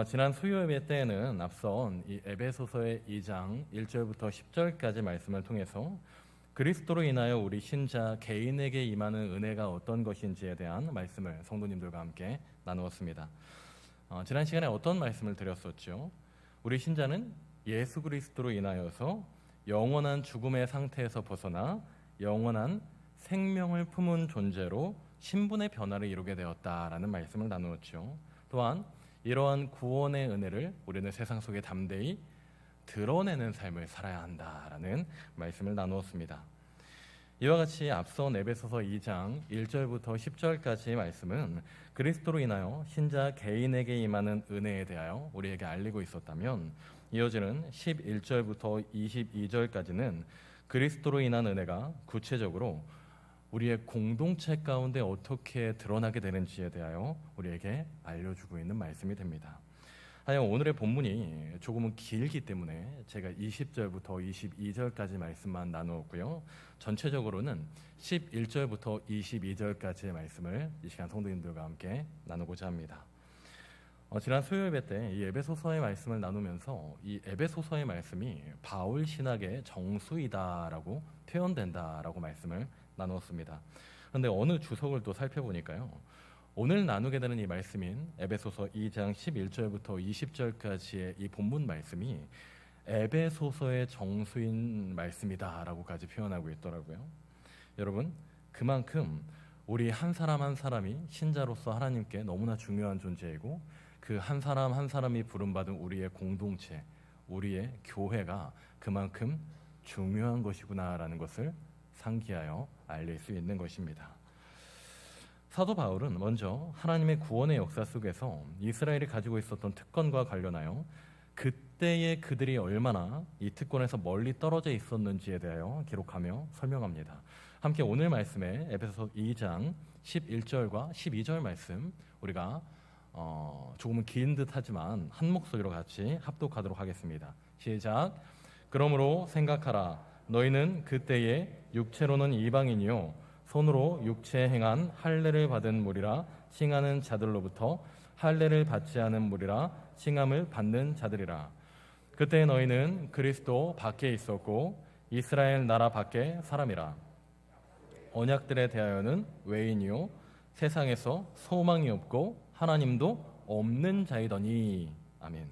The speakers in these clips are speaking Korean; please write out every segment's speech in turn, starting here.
지난 수요예배 때에는 앞선 이 에베소서의 2장 1절부터 10절까지 말씀을 통해서 그리스도로 인하여 우리 신자 개인에게 임하는 은혜가 어떤 것인지에 대한 말씀을 성도님들과 함께 나누었습니다. 지난 시간에 어떤 말씀을 드렸었죠? 우리 신자는 예수 그리스도로 인하여서 영원한 죽음의 상태에서 벗어나 영원한 생명을 품은 존재로 신분의 변화를 이루게 되었다라는 말씀을 나누었죠. 또한 이러한 구원의 은혜를 우리는 세상 속에 담대히 드러내는 삶을 살아야 한다라는 말씀을 나누었습니다. 이와 같이 앞선 에베소서 2장 1절부터 10절까지의 말씀은 그리스도로 인하여 신자 개인에게 임하는 은혜에 대하여 우리에게 알리고 있었다면, 이어지는 11절부터 22절까지는 그리스도로 인한 은혜가 구체적으로 우리의 공동체 가운데 어떻게 드러나게 되는지에 대하여 우리에게 알려주고 있는 말씀이 됩니다. 하여 오늘의 본문이 조금은 길기 때문에 제가 20절부터 22절까지 말씀만 나누었고요. 전체적으로는 11절부터 22절까지의 말씀을 이 시간 성도님들과 함께 나누고자 합니다. 지난 수요예배 때 이 에베소서의 말씀을 나누면서 이 에베소서의 말씀이 바울 신학의 정수이다라고 표현된다라고 말씀을 나누었습니다. 그런데 어느 주석을 또 살펴보니까요, 오늘 나누게 되는 이 말씀인 에베소서 2장 11절부터 20절까지의 이 본문 말씀이 에베소서의 정수인 말씀이다라고까지 표현하고 있더라고요. 여러분, 그만큼 우리 한 사람 한 사람이 신자로서 하나님께 너무나 중요한 존재이고, 그 한 사람 한 사람이 부름받은 우리의 공동체, 우리의 교회가 그만큼 중요한 것이구나라는 것을 상기하여 알릴 수 있는 것입니다. 사도 바울은 먼저 하나님의 구원의 역사 속에서 이스라엘이 가지고 있었던 특권과 관련하여 그때의 그들이 얼마나 이 특권에서 멀리 떨어져 있었는지에 대하여 기록하며 설명합니다. 함께 오늘 말씀에 에베소서 2장 11절과 12절 말씀 우리가 조금은 긴 듯 하지만 한 목소리로 같이 합독하도록 하겠습니다. 시작. 그러므로 생각하라. 너희는 그때에 육체로는 이방인이요 손으로 육체에 행한 할례를 받은 무리라 칭하는 자들로부터 할례를 받지 않은 무리라 칭함을 받는 자들이라. 그때 너희는 그리스도 밖에 있었고 이스라엘 나라 밖에 사람이라. 언약들에 대하여는 외인이요 세상에서 소망이 없고 하나님도 없는 자이더니. 아멘.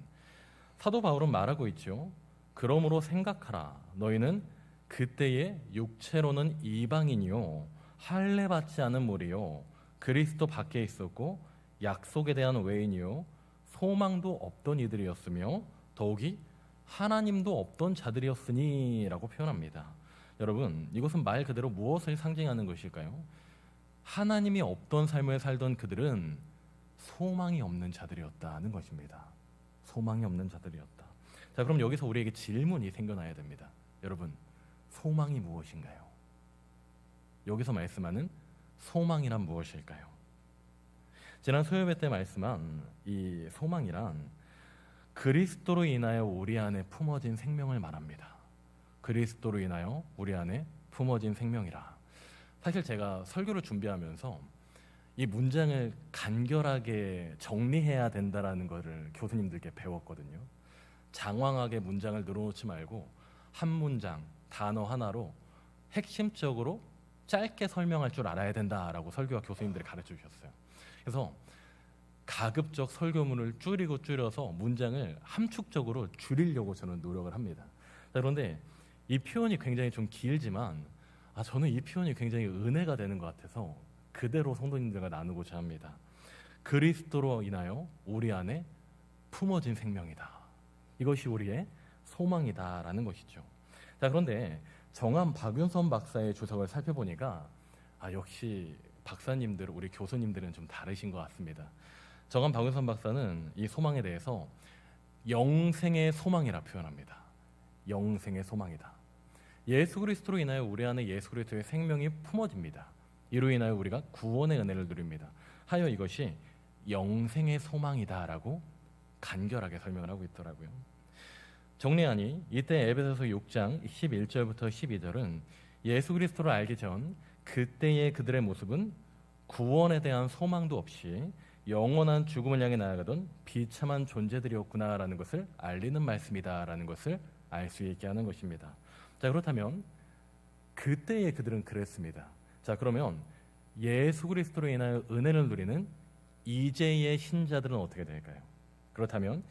사도 바울은 말하고 있죠. 그러므로 생각하라. 너희는 그때에 육체로는 이방인이요 할례 받지 않은 무리요 그리스도 밖에 있었고 약속에 대한 외인이요 소망도 없던 이들이었으며 더욱이 하나님도 없던 자들이었으니 라고 표현합니다. 여러분, 이것은 말 그대로 무엇을 상징하는 것일까요? 하나님이 없던 삶을 살던 그들은 소망이 없는 자들이었다는 것입니다. 소망이 없는 자들이었다. 자, 그럼 여기서 우리에게 질문이 생겨나야 됩니다. 여러분, 소망이 무엇인가요? 여기서 말씀하는 소망이란 무엇일까요? 지난 수요예배 때 말씀한 이 소망이란 그리스도로 인하여 우리 안에 품어진 생명을 말합니다. 그리스도로 인하여 우리 안에 품어진 생명이라. 사실 제가 설교를 준비하면서 이 문장을 간결하게 정리해야 된다라는 것을 교수님들께 배웠거든요. 장황하게 문장을 늘어놓지 말고 한 문장, 단어 하나로 핵심적으로 짧게 설명할 줄 알아야 된다라고 설교와 교수님들이 가르쳐 주셨어요. 그래서 가급적 설교문을 줄여서 문장을 함축적으로 줄이려고 저는 노력을 합니다. 그런데 이 표현이 굉장히 좀 길지만 저는 이 표현이 굉장히 은혜가 되는 것 같아서 그대로 성도님들과 나누고자 합니다. 그리스도로 인하여 우리 안에 품어진 생명이다. 이것이 우리의 소망이다라는 것이죠. 자, 그런데 정한 박윤선 박사의 주석을 살펴보니까 역시 박사님들, 우리 교수님들은 좀 다르신 것 같습니다. 정한 박윤선 박사는 이 소망에 대해서 영생의 소망이라 표현합니다. 영생의 소망이다. 예수 그리스도로 인하여 우리 안에 예수 그리스도의 생명이 품어집니다. 이로 인하여 우리가 구원의 은혜를 누립니다. 하여 이것이 영생의 소망이다라고 간결하게 설명을 하고 있더라고요. 정리하니 이때 에베소서 6장 11절부터 12절은 예수 그리스도를 알기 전 그때의 그들의 모습은 구원에 대한 소망도 없이 영원한 죽음을 향해 나아가던 비참한 존재들이었구나라는 것을 알리는 말씀이다라는 것을 알 수 있게 하는 것입니다. 자, 그렇다면 그때의 그들은 그랬습니다. 자, 그러면 예수 그리스도로 인하여 은혜를 누리는 이제의 신자들은 어떻게 될까요? 그렇다면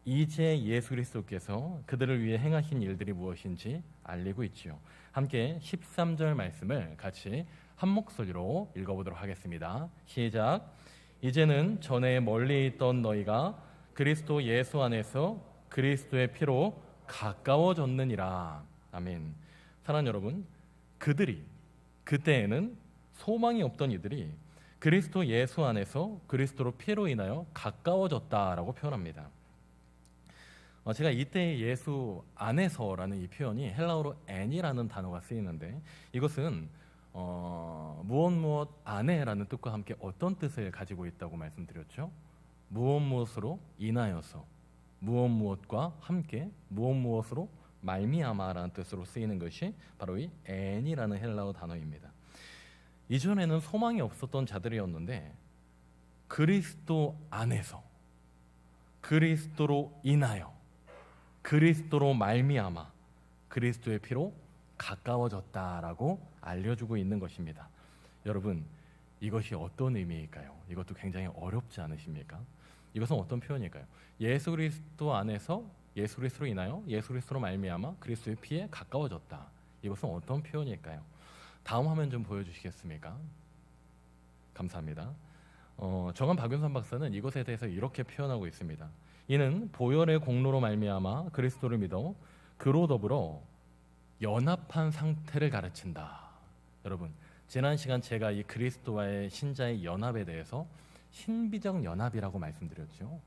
이제 예수 그리스도께서 그들을 위해 행하신 일들이 무엇인지 알리고 있지요. 함께 13절 말씀을 같이 한 목소리로 읽어보도록 하겠습니다. 시작. 이제는 전에 멀리 있던 너희가 그리스도 예수 안에서 그리스도의 피로 가까워졌느니라. 아멘. 사랑하는 여러분, 그때에는 소망이 없던 이들이 그리스도 예수 안에서 그리스도로 피로 인하여 가까워졌다라고 표현합니다. 제가 이때 예수 안에서라는 이 표현이 헬라어로 앤이라는 단어가 쓰이는데, 이것은 무엇 안에라는 뜻과 함께 어떤 뜻을 가지고 있다고 말씀드렸죠? 무엇으로 인하여서, 무엇과 함께, 무엇으로 말미암아라는 뜻으로 쓰이는 것이 바로 이 앤이라는 헬라어 단어입니다. 이전에는 소망이 없었던 자들이었는데 그리스도 안에서, 그리스도로 인하여, 그리스도로 말미암아 그리스도의 피로 가까워졌다라고 알려주고 있는 것입니다. 여러분, 이것이 어떤 의미일까요? 이것도 굉장히 어렵지 않으십니까? 이것은 어떤 표현일까요? 예수 그리스도 안에서, 예수 그리스도로 인하여, 예수 그리스도로 말미암아 그리스도의 피에 가까워졌다. 이것은 어떤 표현일까요? 다음 화면 좀 보여주시겠습니까? 감사합니다. 정한 박윤선 박사는 이것에 대해서 이렇게 표현하고 있습니다. 이는 보혈의 공로로 말미암아 그리스도를 믿어 그로 더불어 연합한 상태를 가르친다. 여러분, 지난 시간 제가 이 그리스도와의 신자의 연합에 대해서 신비적 연합이라고 말씀드렸죠.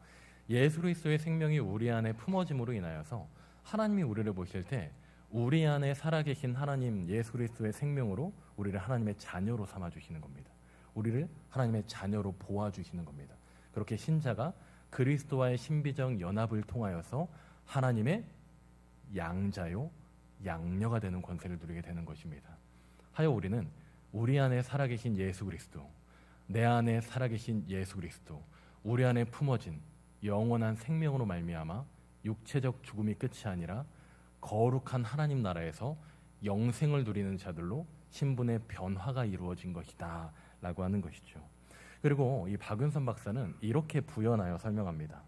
예수 그리스도의 생명이 우리 안에 품어짐으로 인하여서 하나님이 우리를 보실 때 우리 안에 살아계신 하나님 예수 그리스도의 생명으로 우리를 하나님의 자녀로 삼아주시는 겁니다. 우리를 하나님의 자녀로 보아주시는 겁니다. 그렇게 신자가 그리스도와의 신비적 연합을 통하여서 하나님의 양자요 양녀가 되는 권세를 누리게 되는 것입니다. 하여 우리는 우리 안에 살아계신 예수 그리스도, 내 안에 살아계신 예수 그리스도, 우리 안에 품어진 영원한 생명으로 말미암아 육체적 죽음이 끝이 아니라 거룩한 하나님 나라에서 영생을 누리는 자들로 신분의 변화가 이루어진 것이다 라고 하는 것이죠. 그리고 이 박윤선 박사는 이렇게 부연하여 설명합니다.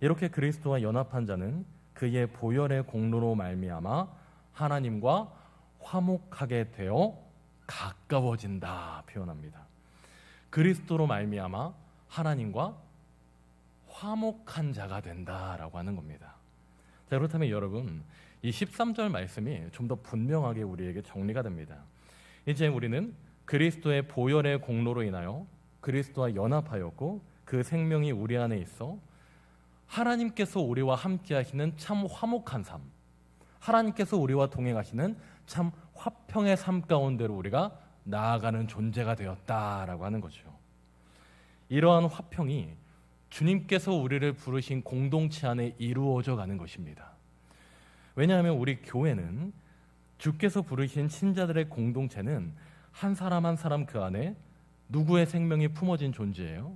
이렇게 그리스도와 연합한 자는 그의 보혈의 공로로 말미암아 하나님과 화목하게 되어 가까워진다 표현합니다. 그리스도로 말미암아 하나님과 화목한 자가 된다라고 하는 겁니다. 자, 그렇다면 여러분, 이 13절 말씀이 좀 더 분명하게 우리에게 정리가 됩니다. 이제 우리는 그리스도의 보혈의 공로로 인하여 그리스도와 연합하였고 그 생명이 우리 안에 있어 하나님께서 우리와 함께 하시는 참 화목한 삶, 하나님께서 우리와 동행하시는 참 화평의 삶 가운데로 우리가 나아가는 존재가 되었다라고 하는 거죠. 이러한 화평이 주님께서 우리를 부르신 공동체 안에 이루어져 가는 것입니다. 왜냐하면 우리 교회는, 주께서 부르신 신자들의 공동체는 한 사람 한 사람 그 안에 누구의 생명이 품어진 존재예요?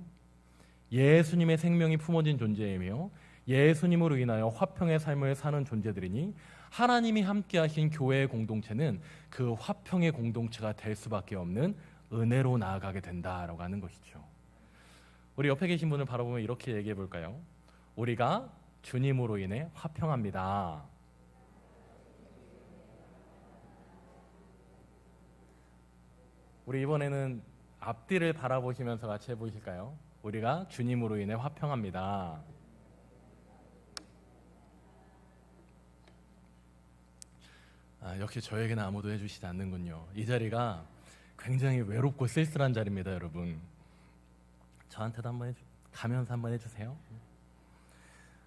예수님의 생명이 품어진 존재이며 예수님으로 인하여 화평의 삶을 사는 존재들이니 하나님이 함께 하신 교회의 공동체는 그 화평의 공동체가 될 수밖에 없는 은혜로 나아가게 된다라고 하는 것이죠. 우리 옆에 계신 분을 바라보면 이렇게 얘기해 볼까요? 우리가 주님으로 인해 화평합니다. 우리 이번에는 앞뒤를 바라보시면서 같이 해보실까요? 우리가 주님으로 인해 화평합니다. 역시 저에게는 아무도 해주시지 않는군요. 이 자리가 굉장히 외롭고 쓸쓸한 자리입니다, 여러분. 저한테도 한번 가면서 한번 해주세요.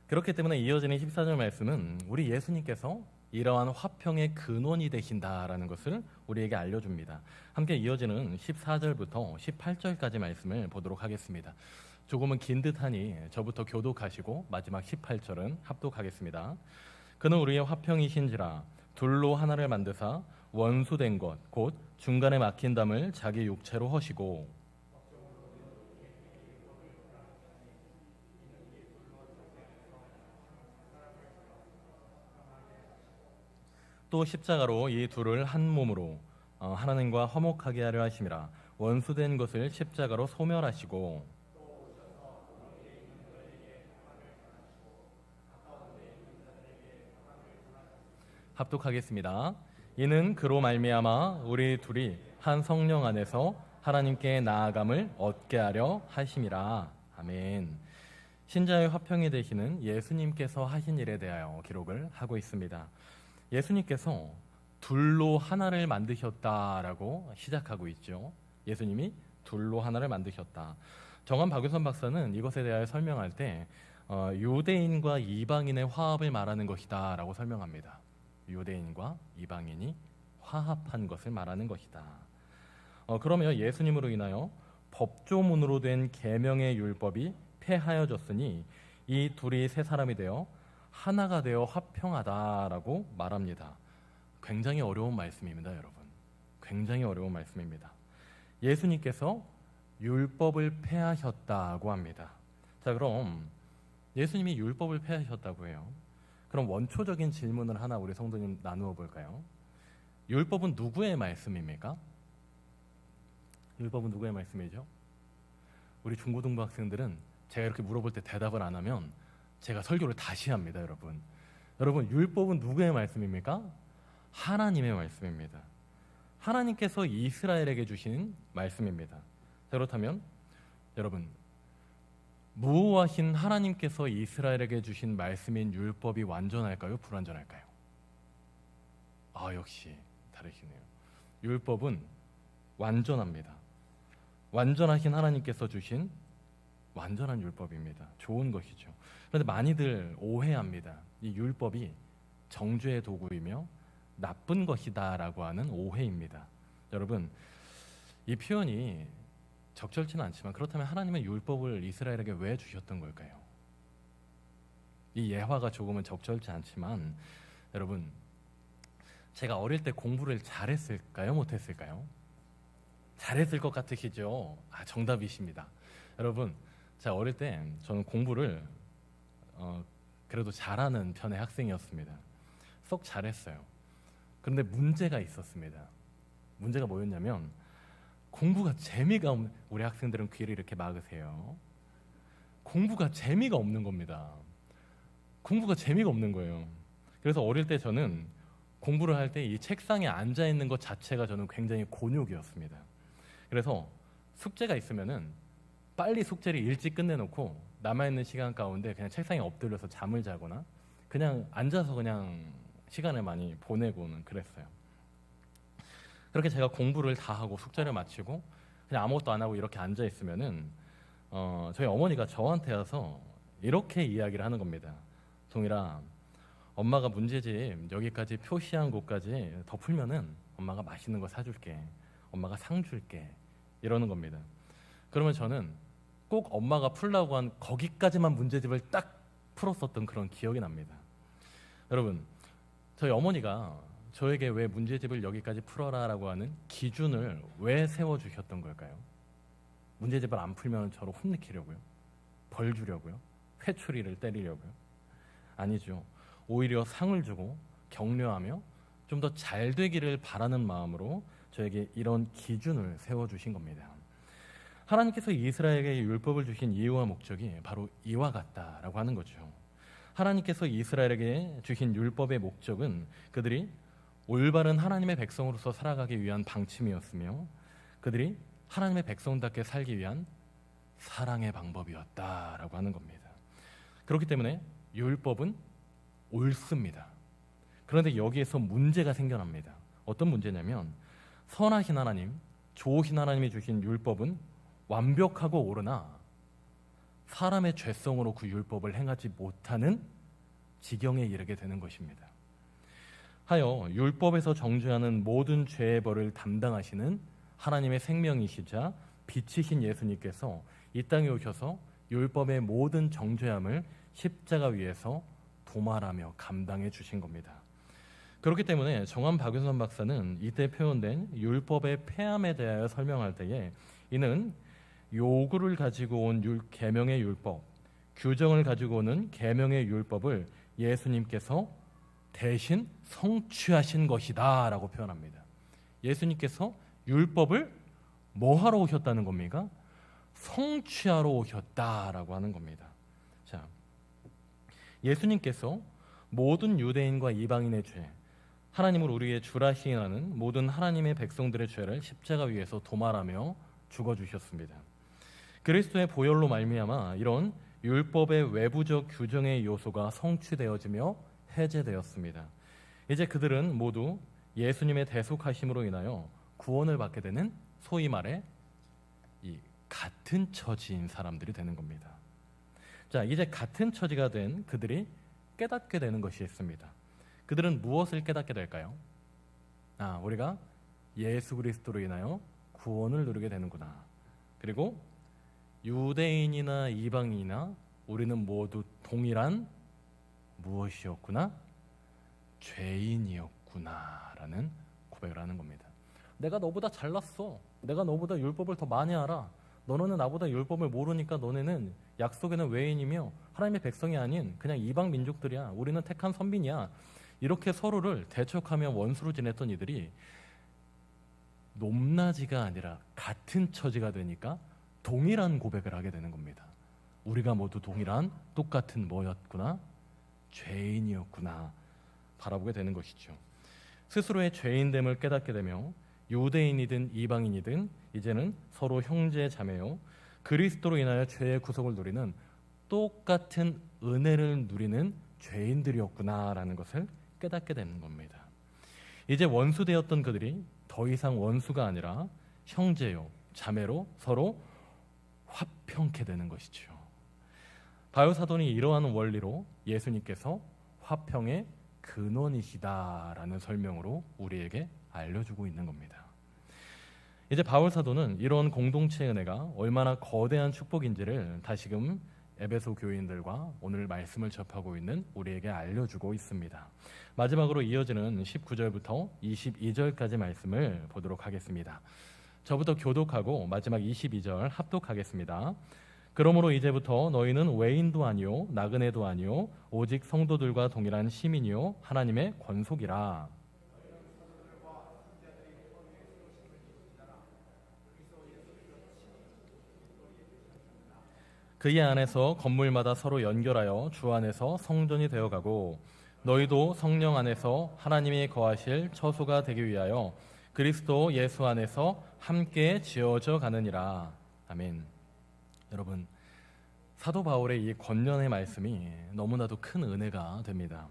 그렇기 때문에 이어지는 14절 말씀은 우리 예수님께서 이러한 화평의 근원이 되신다라는 것을 우리에게 알려줍니다. 함께 이어지는 14절부터 18절까지 말씀을 보도록 하겠습니다. 조금은 긴 듯하니 저부터 교독하시고 마지막 18절은 합독하겠습니다. 그는 우리의 화평이신지라 둘로 하나를 만드사 원수된 것 곧 중간에 막힌 담을 자기 육체로 허시고 또 십자가로 이 둘을 한 몸으로 하나님과 화목하게 하려 하심이라. 원수된 것을 십자가로 소멸하시고 합독하겠습니다. 이는 그로 말미암아 우리 둘이 한 성령 안에서 하나님께 나아감을 얻게 하려 하심이라. 아멘. 신자의 화평이 되시는 예수님께서 하신 일에 대하여 기록을 하고 있습니다. 예수님께서 둘로 하나를 만드셨다라고 시작하고 있죠. 예수님이 둘로 하나를 만드셨다. 정한 박유선 박사는 이것에 대하여 설명할 때 유대인과 이방인의 화합을 말하는 것이다 라고 설명합니다. 유대인과 이방인이 화합한 것을 말하는 것이다. 그러면 예수님으로 인하여 법조문으로 된 계명의 율법이 폐하여졌으니 이 둘이 세 사람이 되어 하나가 되어 화평하다라고 말합니다. 굉장히 어려운 말씀입니다, 여러분. 굉장히 어려운 말씀입니다. 예수님께서 율법을 폐하셨다고 합니다. 자, 그럼 예수님이 율법을 폐하셨다고 해요. 그럼 원초적인 질문을 하나 우리 성도님 나누어 볼까요? 율법은 누구의 말씀입니까? 율법은 누구의 말씀이죠? 우리 중고등부 학생들은 제가 이렇게 물어볼 때 대답을 안 하면 제가 설교를 다시 합니다, 여러분. 여러분, 율법은 누구의 말씀입니까? 하나님의 말씀입니다. 하나님께서 이스라엘에게 주신 말씀입니다. 자, 그렇다면 여러분, 무호하신 하나님께서 이스라엘에게 주신 말씀인 율법이 완전할까요? 불완전할까요? 역시 다르시네요. 율법은 완전합니다. 완전하신 하나님께서 주신 완전한 율법입니다. 좋은 것이죠. 그런데 많이들 오해합니다. 이 율법이 정죄의 도구이며 나쁜 것이다라고 하는 오해입니다. 여러분, 이 표현이 적절치는 않지만 그렇다면 하나님은 율법을 이스라엘에게 왜 주셨던 걸까요? 이 예화가 조금은 적절치 않지만 여러분, 제가 어릴 때 공부를 잘했을까요? 못했을까요? 잘했을 것 같으시죠? 정답이십니다. 여러분, 제가 어릴 때 저는 공부를 그래도 잘하는 편의 학생이었습니다. 쏙 잘했어요. 그런데 문제가 있었습니다. 문제가 뭐였냐면 공부가 재미가 없는, 우리 학생들은 귀를 이렇게 막으세요. 공부가 재미가 없는 겁니다. 공부가 재미가 없는 거예요. 그래서 어릴 때 저는 공부를 할 때 이 책상에 앉아 있는 것 자체가 저는 굉장히 곤욕이었습니다. 그래서 숙제가 있으면은 빨리 숙제를 일찍 끝내놓고 남아있는 시간 가운데 그냥 책상에 엎드려서 잠을 자거나 그냥 앉아서 그냥 시간을 많이 보내고는 그랬어요. 그렇게 제가 공부를 다 하고 숙제를 마치고 그냥 아무것도 안 하고 이렇게 앉아 있으면은 저희 어머니가 저한테 와서 이렇게 이야기를 하는 겁니다. 동일아, 엄마가 문제집 여기까지 표시한 곳까지 더 풀면은 엄마가 맛있는 거 사줄게. 엄마가 상 줄게. 이러는 겁니다. 그러면 저는 꼭 엄마가 풀라고 한 거기까지만 문제집을 딱 풀었었던 그런 기억이 납니다. 여러분, 저희 어머니가 저에게 왜 문제집을 여기까지 풀어라라고 하는 기준을 왜 세워주셨던 걸까요? 문제집을 안 풀면 저를 혼내키려고요? 벌 주려고요? 회초리를 때리려고요? 아니죠. 오히려 상을 주고 격려하며 좀 더 잘 되기를 바라는 마음으로 저에게 이런 기준을 세워주신 겁니다. 하나님께서 이스라엘에게 율법을 주신 이유와 목적이 바로 이와 같다라고 하는 거죠. 하나님께서 이스라엘에게 주신 율법의 목적은 그들이 올바른 하나님의 백성으로서 살아가기 위한 방침이었으며 그들이 하나님의 백성답게 살기 위한 사랑의 방법이었다라고 하는 겁니다. 그렇기 때문에 율법은 옳습니다. 그런데 여기에서 문제가 생겨납니다. 어떤 문제냐면 선하신 하나님, 좋으신 하나님이 주신 율법은 완벽하고 옳으나 사람의 죄성으로 그 율법을 행하지 못하는 지경에 이르게 되는 것입니다. 하여 율법에서 정죄하는 모든 죄의 벌을 담당하시는 하나님의 생명이시자 빛이신 예수님께서 이 땅에 오셔서 율법의 모든 정죄함을 십자가 위에서 도말하며 감당해 주신 겁니다. 그렇기 때문에 정한 박윤선 박사는 이때 표현된 율법의 폐함에 대하여 설명할 때에 이는 요구를 가지고 온 계명의 율법, 규정을 가지고 오는 계명의 율법을 예수님께서 대신 성취하신 것이다 라고 표현합니다. 예수님께서 율법을 뭐하러 오셨다는 겁니까? 성취하러 오셨다라고 하는 겁니다. 자, 예수님께서 모든 유대인과 이방인의 죄, 하나님을 우리의 주라 시인하는 모든 하나님의 백성들의 죄를 십자가 위에서 도말하며 죽어주셨습니다. 그리스도의 보혈로 말미암아 이런 율법의 외부적 규정의 요소가 성취되어지며 해제되었습니다. 이제 그들은 모두 예수님의 대속하심으로 인하여 구원을 받게 되는 소위 말해 이 같은 처지인 사람들이 되는 겁니다. 자, 이제 같은 처지가 된 그들이 깨닫게 되는 것이 있습니다. 그들은 무엇을 깨닫게 될까요? 우리가 예수 그리스도로 인하여 구원을 누리게 되는구나. 그리고 유대인이나 이방인이나 우리는 모두 동일한 무엇이었구나? 죄인이었구나라는 고백을 하는 겁니다. 내가 너보다 잘났어. 내가 너보다 율법을 더 많이 알아. 너는 나보다 율법을 모르니까 너네는 약속에는 외인이며 하나님의 백성이 아닌 그냥 이방 민족들이야. 우리는 택한 선민이야. 이렇게 서로를 대척하며 원수로 지냈던 이들이 높낮이가 아니라 같은 처지가 되니까 동일한 고백을 하게 되는 겁니다. 우리가 모두 동일한 똑같은 뭐였구나? 죄인이었구나 바라보게 되는 것이죠. 스스로의 죄인됨을 깨닫게 되며 유대인이든 이방인이든 이제는 서로 형제 자매요 그리스도로 인하여 죄의 구속을 누리는 똑같은 은혜를 누리는 죄인들이었구나라는 것을 깨닫게 되는 겁니다. 이제 원수되었던 그들이 더 이상 원수가 아니라 형제요 자매로 서로 화평케 되는 것이죠. 바울 사도는 이러한 원리로 예수님께서 화평의 근원이시다라는 설명으로 우리에게 알려주고 있는 겁니다. 이제 바울 사도는 이런 공동체의 은혜가 얼마나 거대한 축복인지를 다시금 에베소 교인들과 오늘 말씀을 접하고 있는 우리에게 알려주고 있습니다. 마지막으로 이어지는 19절부터 22절까지 말씀을 보도록 하겠습니다. 저부터 교독하고 마지막 22절 합독하겠습니다. 그러므로 이제부터 너희는 외인도 아니요 나그네도 아니요 오직 성도들과 동일한 시민이요 하나님의 권속이라. 그의 안에서 건물마다 서로 연결하여 주 안에서 성전이 되어가고 너희도 성령 안에서 하나님이 거하실 처소가 되기 위하여 그리스도 예수 안에서 함께 지어져 가느니라. 아멘. 여러분, 사도 바울의 이 권면의 말씀이 너무나도 큰 은혜가 됩니다.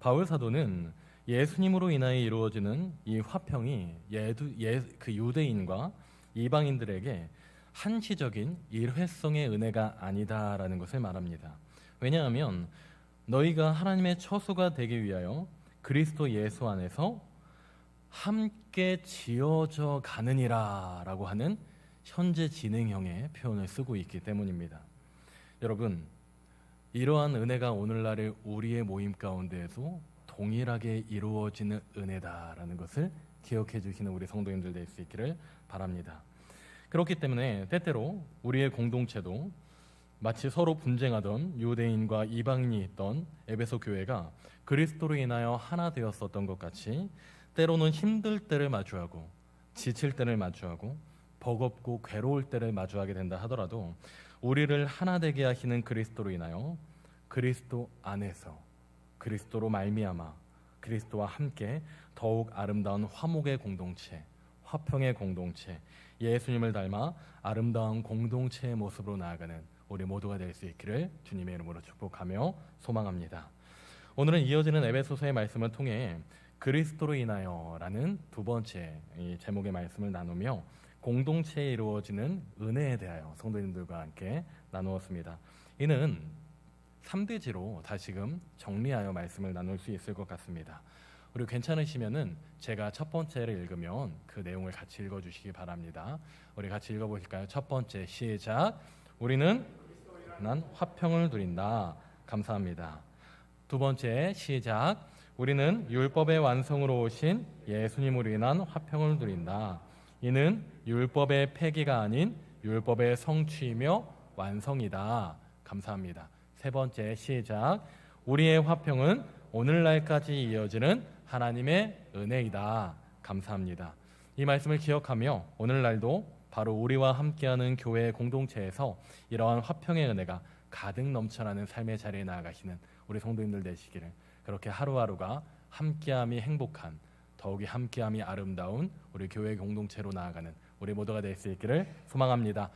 바울 사도는 예수님으로 인하여 이루어지는 이 화평이 그 유대인과 이방인들에게 한시적인 일회성의 은혜가 아니다라는 것을 말합니다. 왜냐하면 너희가 하나님의 처소가 되기 위하여 그리스도 예수 안에서 함께 지어져 가느니라 라고 하는 현재 진행형의 표현을 쓰고 있기 때문입니다. 여러분, 이러한 은혜가 오늘날의 우리의 모임 가운데에도 동일하게 이루어지는 은혜다라는 것을 기억해 주시는 우리 성도님들 될 수 있기를 바랍니다. 그렇기 때문에 때때로 우리의 공동체도 마치 서로 분쟁하던 유대인과 이방인이 있던 에베소 교회가 그리스도로 인하여 하나 되었었던 것 같이 때로는 힘들 때를 마주하고 지칠 때를 마주하고 버겁고 괴로울 때를 마주하게 된다 하더라도 우리를 하나 되게 하시는 그리스도로 인하여 그리스도 안에서 그리스도로 말미암아 그리스도와 함께 더욱 아름다운 화목의 공동체, 화평의 공동체, 예수님을 닮아 아름다운 공동체의 모습으로 나아가는 우리 모두가 될 수 있기를 주님의 이름으로 축복하며 소망합니다. 오늘은 이어지는 에베소서의 말씀을 통해 그리스도로 인하여라는 두 번째 이 제목의 말씀을 나누며 공동체에 이루어지는 은혜에 대하여 성도님들과 함께 나누었습니다. 이는 3대지로 다시금 정리하여 말씀을 나눌 수 있을 것 같습니다. 그리고 괜찮으시면은 제가 첫 번째를 읽으면 그 내용을 같이 읽어주시기 바랍니다. 우리 같이 읽어보실까요? 첫 번째 시작. 우리는 난 화평을 누린다. 감사합니다. 두 번째 시작. 우리는 율법의 완성으로 오신 예수님으로 인한 화평을 누린다. 이는 율법의 폐기가 아닌 율법의 성취이며 완성이다. 감사합니다. 세 번째 시작. 우리의 화평은 오늘날까지 이어지는 하나님의 은혜이다. 감사합니다. 이 말씀을 기억하며 오늘날도 바로 우리와 함께하는 교회 공동체에서 이러한 화평의 은혜가 가득 넘쳐나는 삶의 자리에 나아가시는 우리 성도님들 되시기를, 그렇게 하루하루가 함께함이 행복한, 더욱이 함께함이 아름다운 우리 교회 공동체로 나아가는 우리 모두가 될 수 있기를 소망합니다.